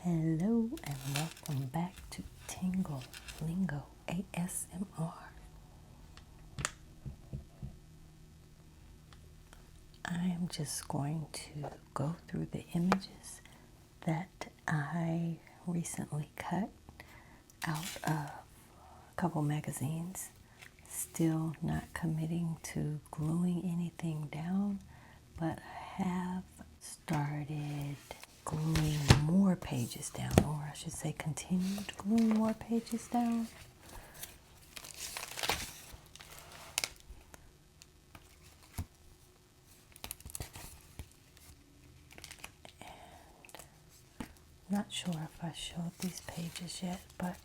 Hello and welcome back to Tingle Lingo ASMR. I am just going to go through the images that I recently cut out of a couple magazines. Still not committing to gluing anything down, but I have started gluing more pages down, or I should say continued gluing more pages down. Not sure if I showed these pages yet, but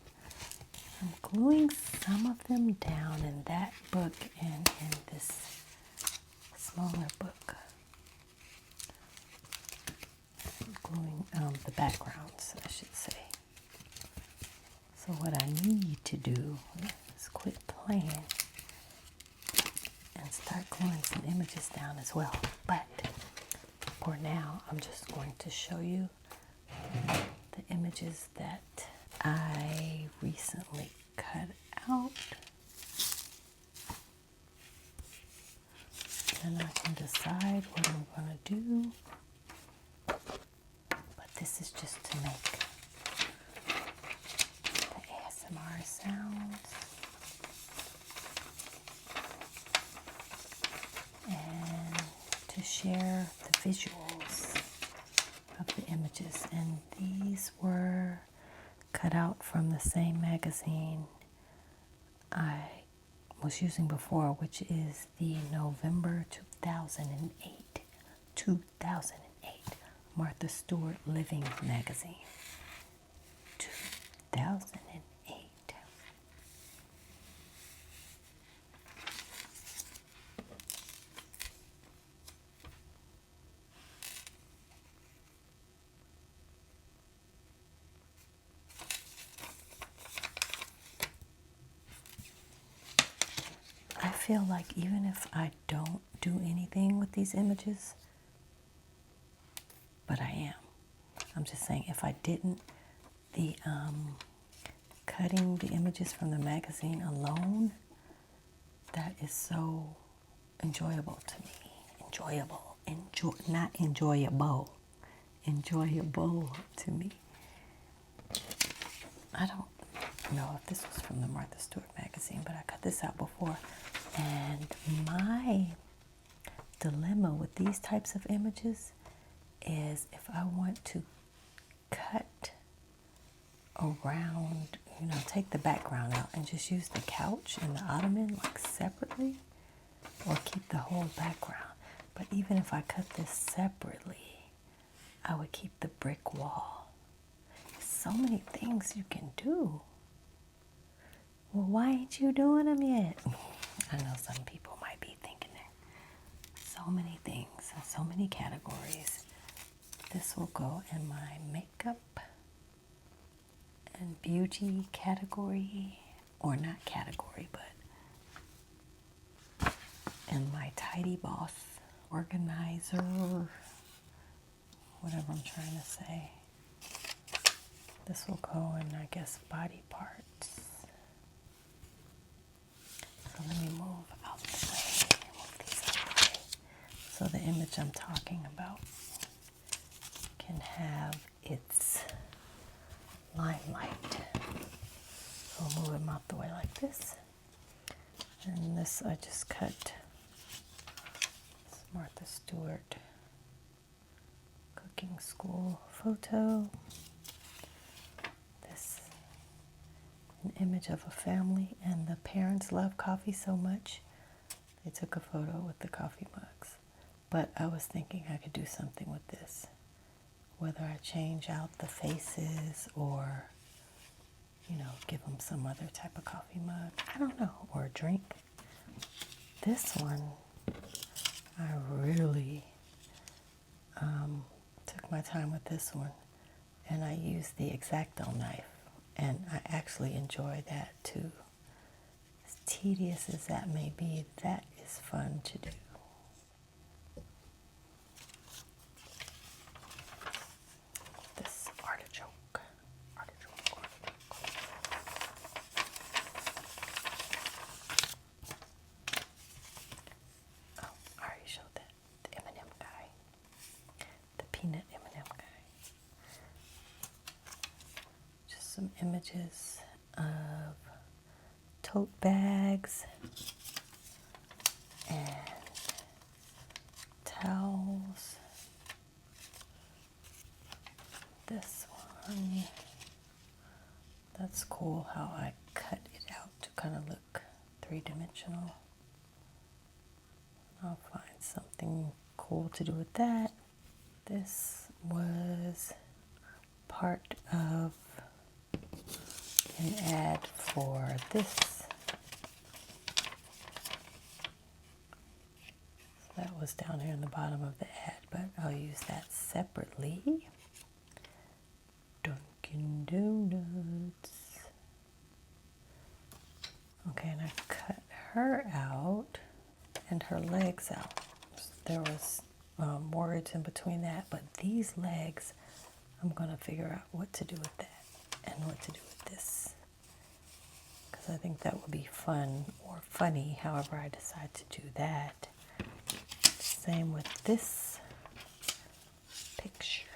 I'm gluing some of them down in that book and in this smaller book. Gluing the backgrounds, I should say. So what I need to do is quit playing and start gluing some images down as well. But for now, I'm just going to show you the images that I recently cut out. And I can decide what I'm going to do. But this is just to make the ASMR sounds and to share the visuals of the images. And these were cut out from the same magazine I was using before, which is the November 2008 Martha Stewart Living Magazine. 2008. I feel like even if I don't do anything with these images, but I am. I'm just saying, if I didn't, the cutting the images from the magazine alone, that is so enjoyable to me. Not enjoyable. Enjoyable to me. I don't know if this was from the Martha Stewart magazine, but I cut this out before. And my dilemma with these types of images is if I want to cut around, take the background out and just use the couch and the ottoman like separately, or keep the whole background. But even if I cut this separately, I would keep the brick wall. There's so many things you can do. Well, why ain't you doing them yet? I know some people might be thinking that. So many things, so many categories. This will go in my makeup and beauty category, or not category, but in my tidy boss organizer, whatever I'm trying to say. This will go in, I guess, body parts. So let me move out the way, move these out the way, so the image I'm talking about can have its limelight. So I'll move them out the way like this. And this I just cut. This Martha Stewart cooking school photo. This an image of a family, and the parents love coffee so much they took a photo with the coffee mugs. But I was thinking I could do something with this, whether I change out the faces or give them some other type of coffee mug, I don't know, or a drink. This one I really took my time with this one, and I used the X-Acto knife, and I actually enjoy that too. As tedious as that may be, that is fun to do. This artichoke. some images of tote bags and towels. This one, that's cool how I cut it out to kind of look three-dimensional. I'll find something cool to do with that. This was part of an ad for this. So that was down here in the bottom of the ad, but I'll use that separately. Dunkin' Donuts. Okay, and I cut her out and her legs out. There was words in between that, but these legs, I'm going to figure out what to do with that and what to do with this, because I think that would be fun or funny, however I decide to do that. Same with this picture.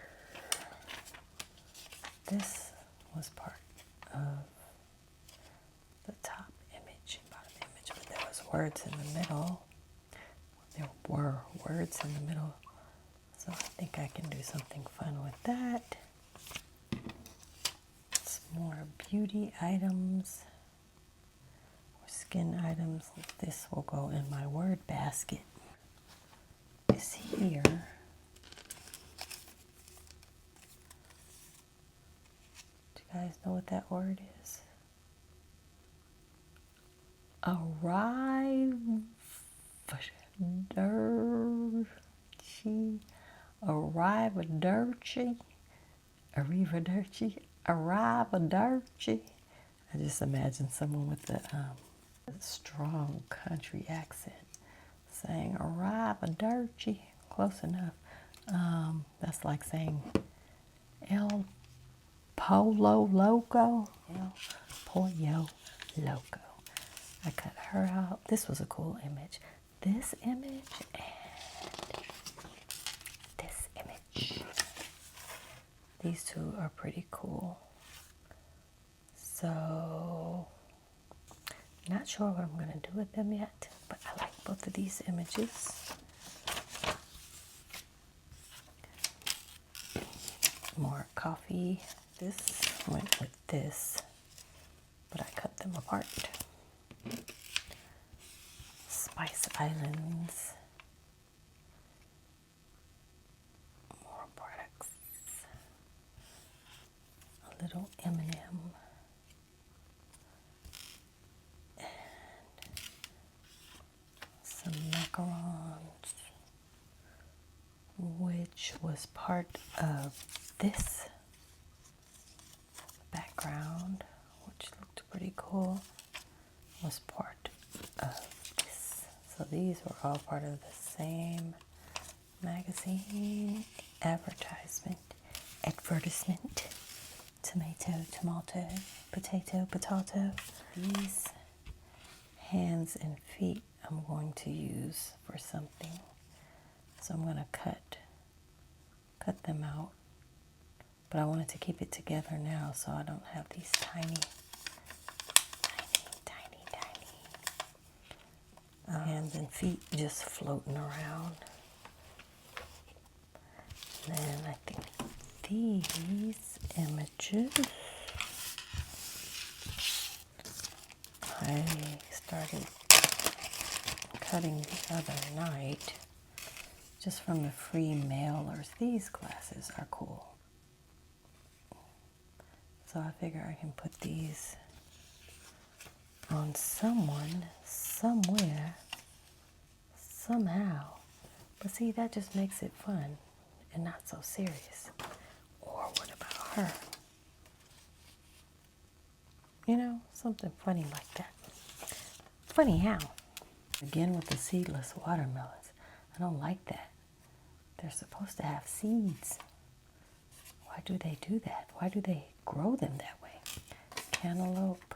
This was part of the top image, bottom image, but there was words in the middle. There were words in the middle, so I think I can do something fun with that. Some more beauty items or skin items. This will go in my word basket. Is here. Do you guys know what that word is? Arrivederci. Arrivederci. I just imagine someone with a strong country accent saying arrivederci. Close enough. That's like saying El Pollo Loco. El Pollo Loco. I cut her out. This was a cool image. This image and this image. These two are pretty cool. So, not sure what I'm going to do with them yet, but I like both of these images. More coffee. This went with this, but I cut them apart. Spice Islands. More products. A little M&M. And some macarons, which was part of this background, which looked pretty cool, was part of this. So these were all part of the same magazine advertisement. Tomato, tomato, potato, potato. These hands and feet I'm going to use for something. So I'm going to cut them out. But I wanted to keep it together now so I don't have these tiny hands and feet just floating around. And then I think these images, I started cutting the other night just from the free mailers. These glasses are cool. So I figure I can put these on someone, somewhere, somehow. But see, that just makes it fun and not so serious. Or what about her? You know, something funny like that. Funny how? Again with the seedless watermelons. I don't like that. They're supposed to have seeds. Why do they do that? Why do they grow them that way? Cantaloupe.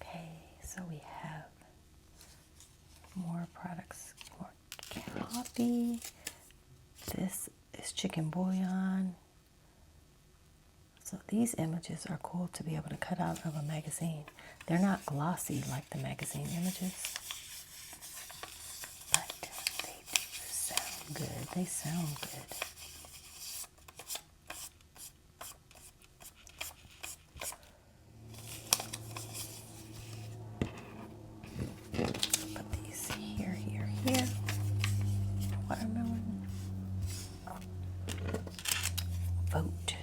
Okay, so we have more products, more coffee. This is chicken bouillon. So these images are cool to be able to cut out of a magazine. They're not glossy like the magazine images, but they do sound good. They sound good. Put these here, here, here. Watermelon. Vote.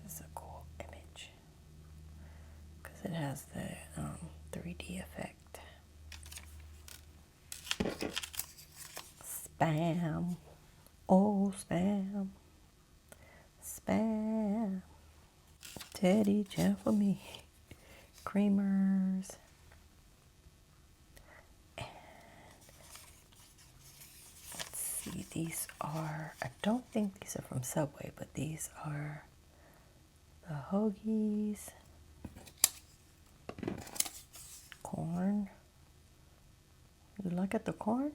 This is a cool image because it has the 3D effect. Spam. Oh, spam. Spam. Teddy Jam for me. Creamers. And let's see, these are, I don't think these are from Subway, but these are the hoagies. Corn. You look at the corn?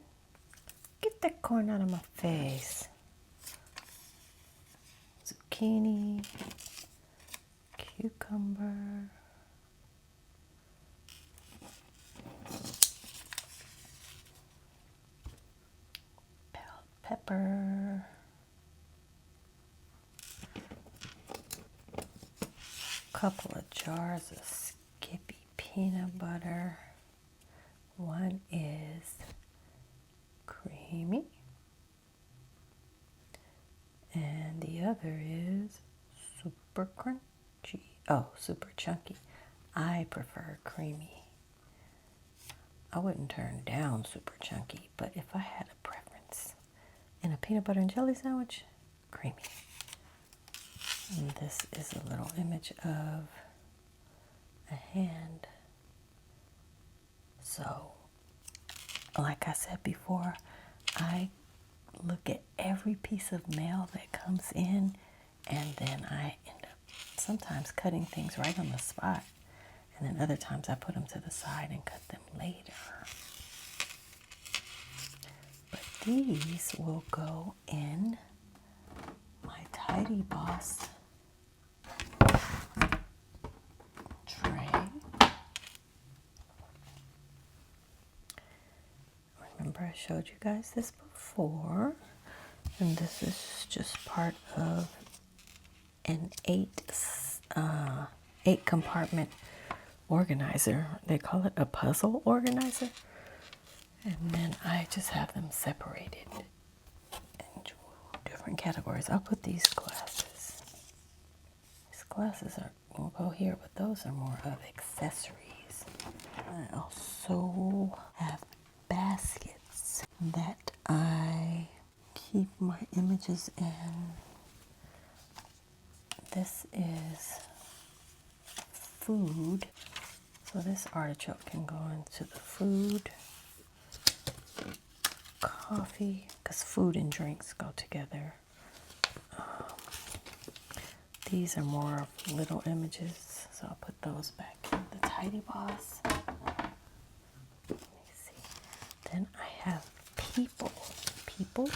Get that corn out of my face. Zucchini. Cucumber. Bell pepper. Couple of jars of Skippy peanut butter. One is creamy and the other is super crunchy. Oh, super chunky. I prefer creamy. I wouldn't turn down super chunky, but if I had a preference in a peanut butter and jelly sandwich, creamy. And this is a little image of a hand. So, like I said before, I look at every piece of mail that comes in, and then I end up sometimes cutting things right on the spot, and then other times I put them to the side and cut them later. But these will go in my Tidy Boss tray. Remember I showed you guys this before, and this is just part of an 8 compartment organizer. They call it a puzzle organizer, and then I just have them separated into different categories. I'll put these glasses. These glasses will go here, but those are more of accessories. I also have baskets that I keep my images in. This is food. So this artichoke can go into the food. Coffee, because food and drinks go together. These are more of little images, so I'll put those back in the Tidy Boss. Let me see. Then I have people. People.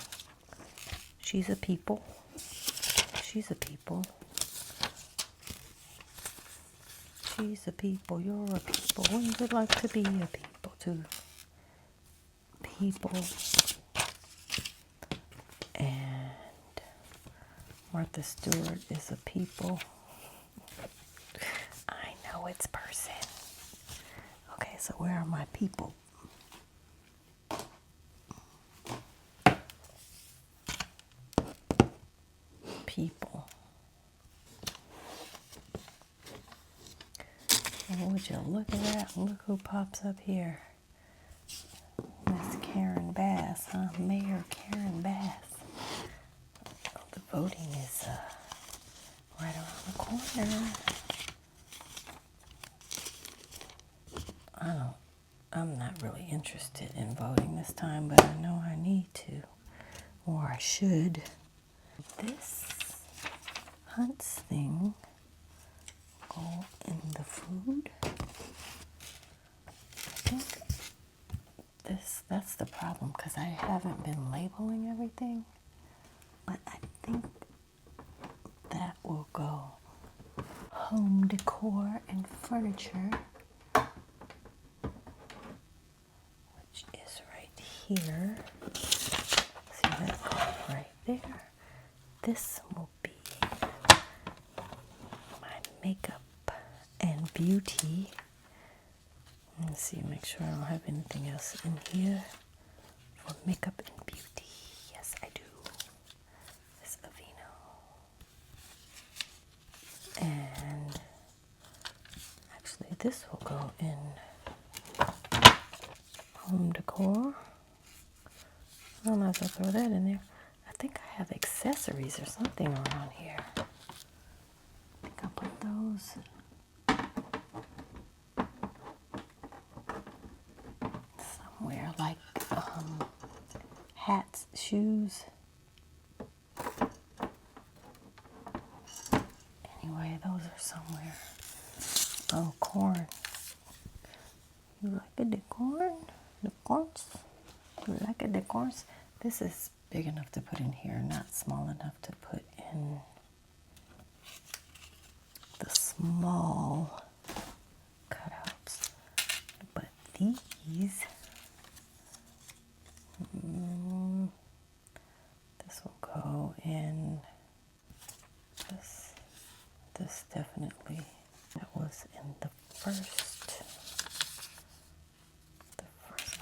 She's a people. She's a people. She's a people. You're a people. Wouldn't you like to be a people too? People. And Martha Stewart is a people. I know it's person. Okay, so where are my people? People. And would you look at that? Look who pops up here. Miss Karen Bass, huh? Mayor Karen Bass. Oh, the voting is right around the corner. I'm not really interested in voting this time, but I know I need to, or I should. This Hunts thing go in the food. I think That's the problem, because I haven't been labeling everything. But I think that will go. Home decor and furniture, which is right here. See that go right there. This will be my makeup and beauty. Let's see, make sure I don't have anything else in here for makeup and beauty. Yes, I do. This Aveeno. And actually, this will go in home decor. I might as well throw that in there. I think I have accessories or something around here. I think I'll put those somewhere, like hats, shoes. Anyway, those are somewhere. Oh, corn. You like it, the corn? The corns? You like it, the corns? This is big enough to put in here, not small enough to put in the small cutouts. But these, this will go in this. This definitely, that was in the first.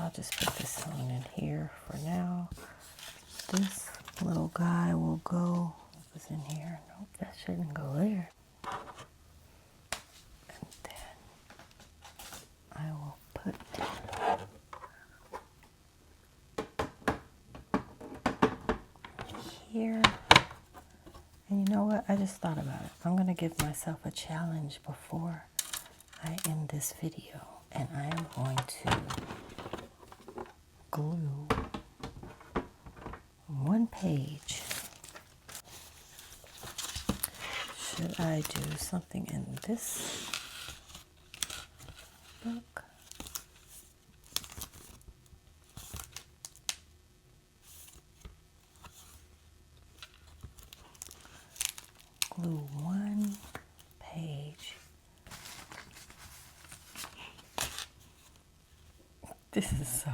I'll just put this one in here for now. This little guy will go, what was in here? Nope, that shouldn't go there. And then I will put here. And you know what? I just thought about it. I'm going to give myself a challenge before I end this video. And I am going to glue one page. Should I do something in this book? Glue one page. This is so...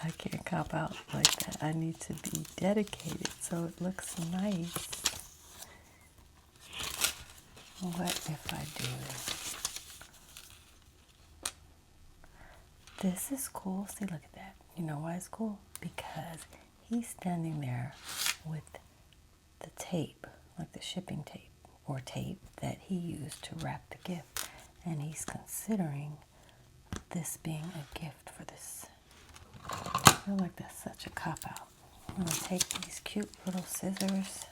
I can't cop out like that. I need to be dedicated so it looks nice. What if I do? This is cool. See, look at that. You know why it's cool? Because he's standing there with the tape, like the shipping tape or tape that he used to wrap the gift. And he's considering this being a gift for this. I feel like that's such a cop-out. I'm going to take these cute little scissors.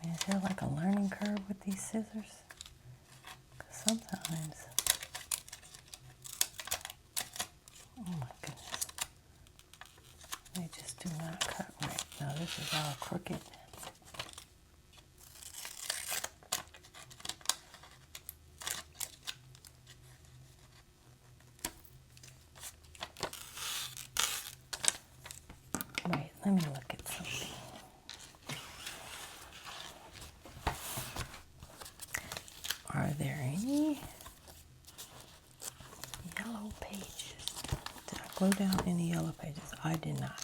I mean, is there like a learning curve with these scissors? Because sometimes... Oh my goodness. They just do not cut right. Now this is all crooked. Wait, let me look at something. Are there any yellow pages? Did I glue down any yellow pages? I did not.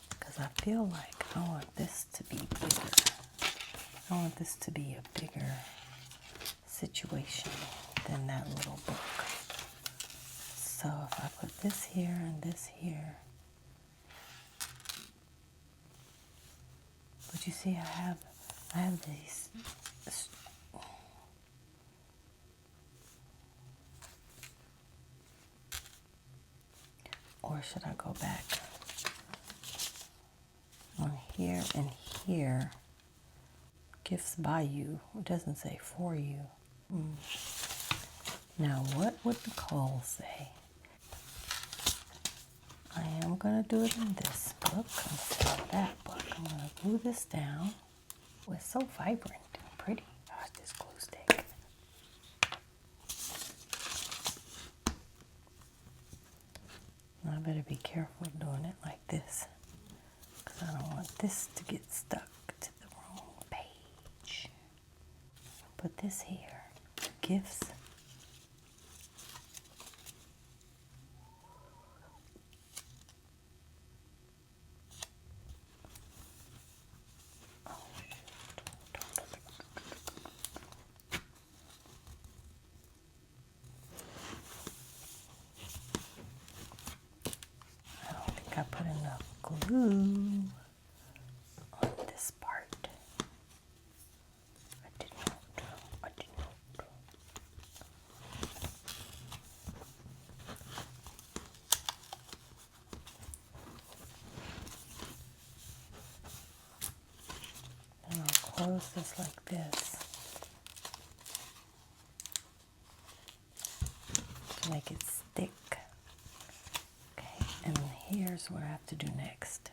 Because I feel like I want this to be bigger. I want this to be a bigger situation than that little book. So if I put this here and this here, but you see I have these, or should I go back on here and here? Gifts by you. It doesn't say for you. Now what would Nicole say? I am going to do it in this book instead of that book. I'm going to glue this down. Oh, it's so vibrant and pretty. Oh, better be careful doing it like this, because I don't want this to get stuck to the wrong page. Put this here. Gifts. I don't think I put enough glue on this part. I did not. And I'll close this like this to make it stick. Okay, and here's what I have to do next.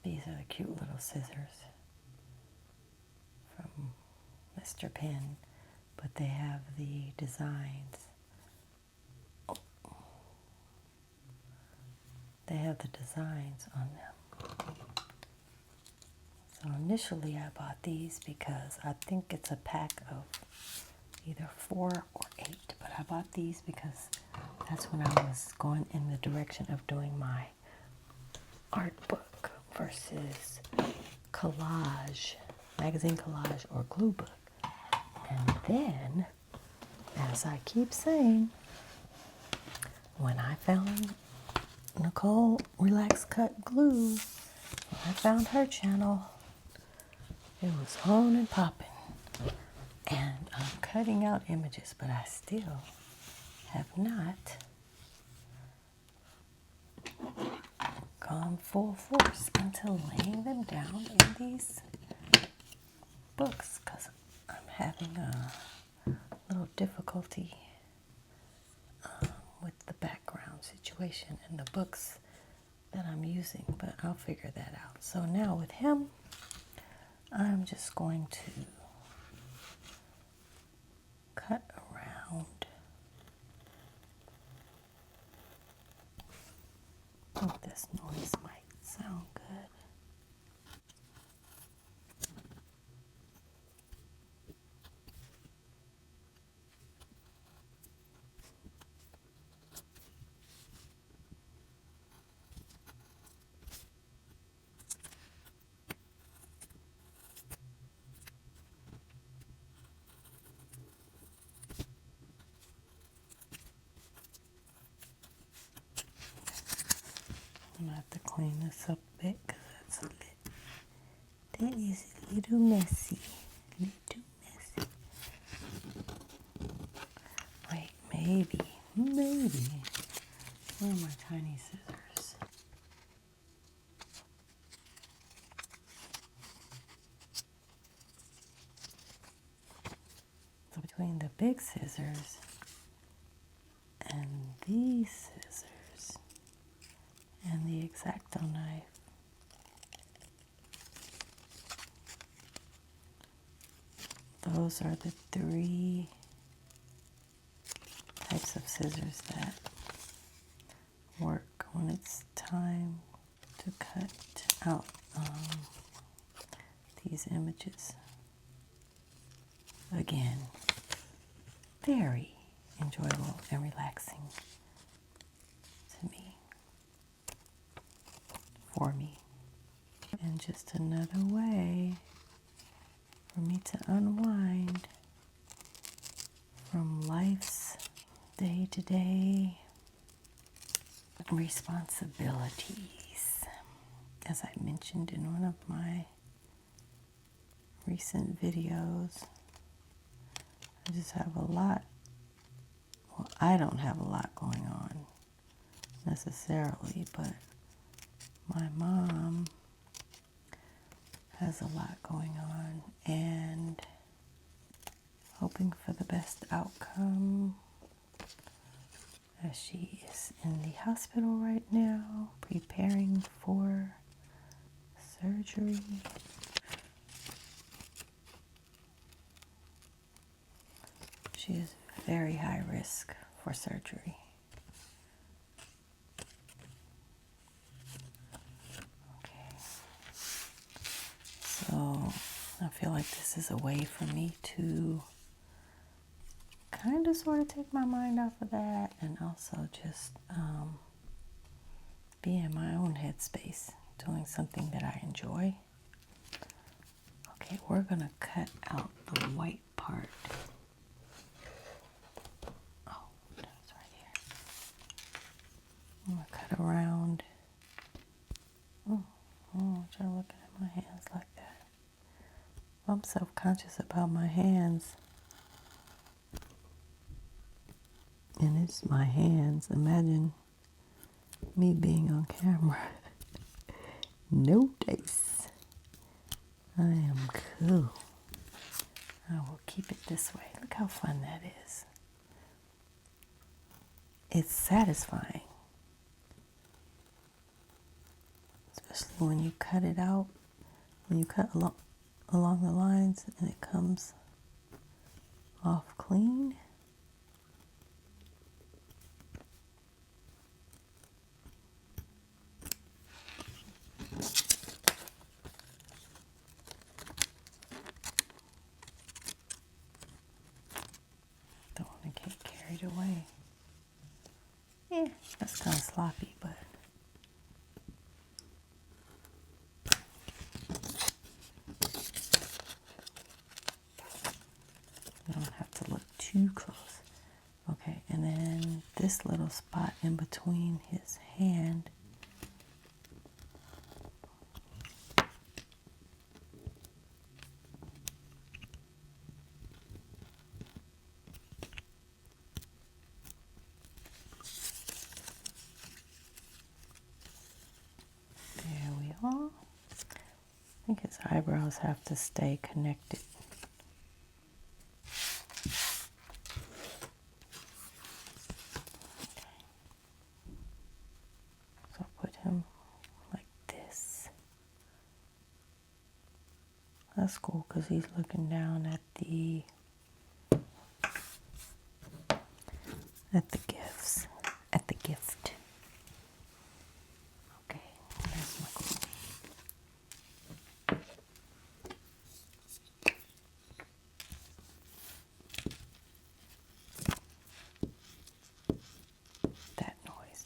These are the cute little scissors from Mr. Penn, but they have the designs. They have the designs on them. So initially I bought these because I think it's a pack of either 4 or 8, but I bought these because that's when I was going in the direction of doing my art book versus collage, magazine collage or glue book. And then, as I keep saying, when I found Nicole Relax Cut Glue, when I found her channel, it was on and popping. And I'm cutting out images, but I still have not gone full force into laying them down in these books because I'm having a little difficulty with the background situation in the books that I'm using, but I'll figure that out. So now with him, I'm just going to cut around. Oh, this noise might sound good. I'm gonna have to clean this up a bit because that is a little messy. Wait, maybe. Where are my tiny scissors? So between the big scissors and these scissors and the X-Acto knife, those are the 3 types of scissors that work when it's time to cut out these images. Again, very enjoyable and relaxing to me, for me. And just another way for me to unwind from life's day-to-day responsibilities. As I mentioned in one of my recent videos, I just have a lot. Well, I don't have a lot going on necessarily, but my mom has a lot going on, and hoping for the best outcome as she is in the hospital right now, preparing for surgery. She is very high risk for surgery. Okay. So I feel like this is a way for me to kind of sort of take my mind off of that and also just be in my own headspace doing something that I enjoy. Okay, we're going to cut out the white part. Oh, that's right here. I'm going to cut around. Oh, try looking at my hands like that. I'm self-conscious about my hands. And it's my hands. Imagine me being on camera. No dice. I am cool. I will keep it this way. Look how fun that is. It's satisfying. Especially when you cut it out. When you cut along the lines and it comes off clean. Don't want to get carried away. Yeah, that's kind of sloppy, but you don't have to look too close. Okay, and then this little spot in between his hand. There we are. I think his eyebrows have to stay connected. So put him like this. That's cool because he's looking down at the gifts, at the gift. Okay, there's my glue. That noise.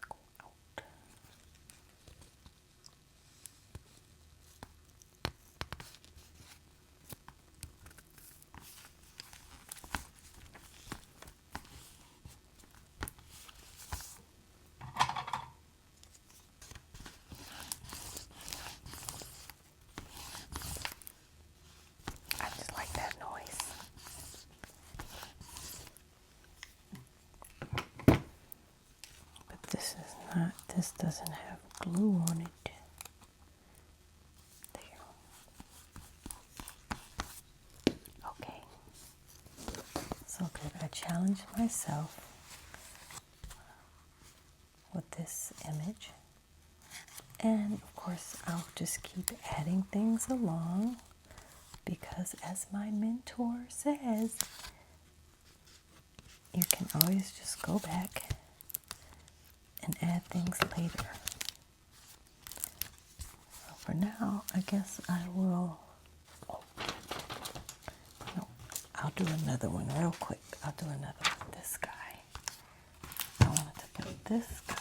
Go out. I just like that noise. But this doesn't have glue on it. There. Okay. So good. I challenged myself with this image. And of course, I'll just keep adding things along because as my mentor says, you can always just go back and add things later. So for now, I guess I will, no, I'll do another one real quick. I'll do another one, this guy. I wanted to put this guy.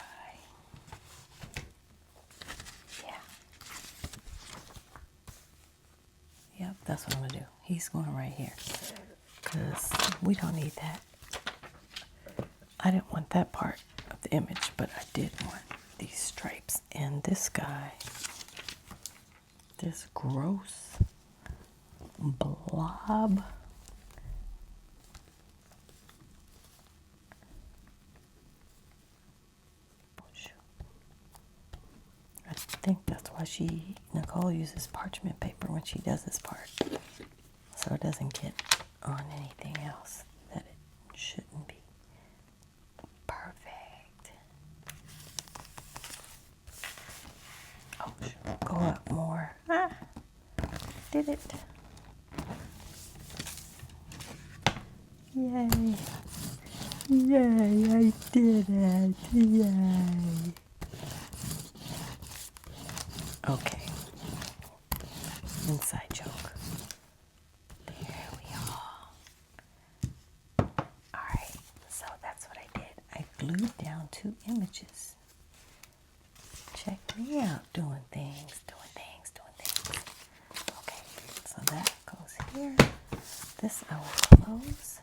Yep, that's what I'm going to do. He's going right here because we don't need that. I didn't want that part of the image, but I did want these stripes. And this guy, this gross blob. I think that's why Nicole uses parchment paper when she does this part. So it doesn't get on anything else that it shouldn't be. Go up more. Ah, did it. Yay. Yay, I did it. Yay. Okay. Inside joke. There we are. Alright, so that's what I did. I glued down 2 images. Check me out doing things. Okay, so that goes here. This I will close.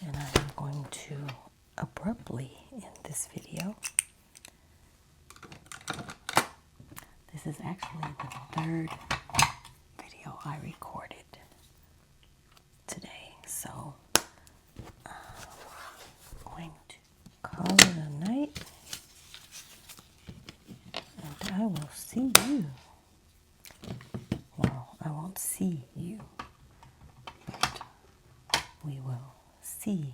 And I'm going to abruptly end this video. This is actually the 3rd video I recorded today. So I'm going to call it a night. And I will see you. Well, I won't see you. But we will see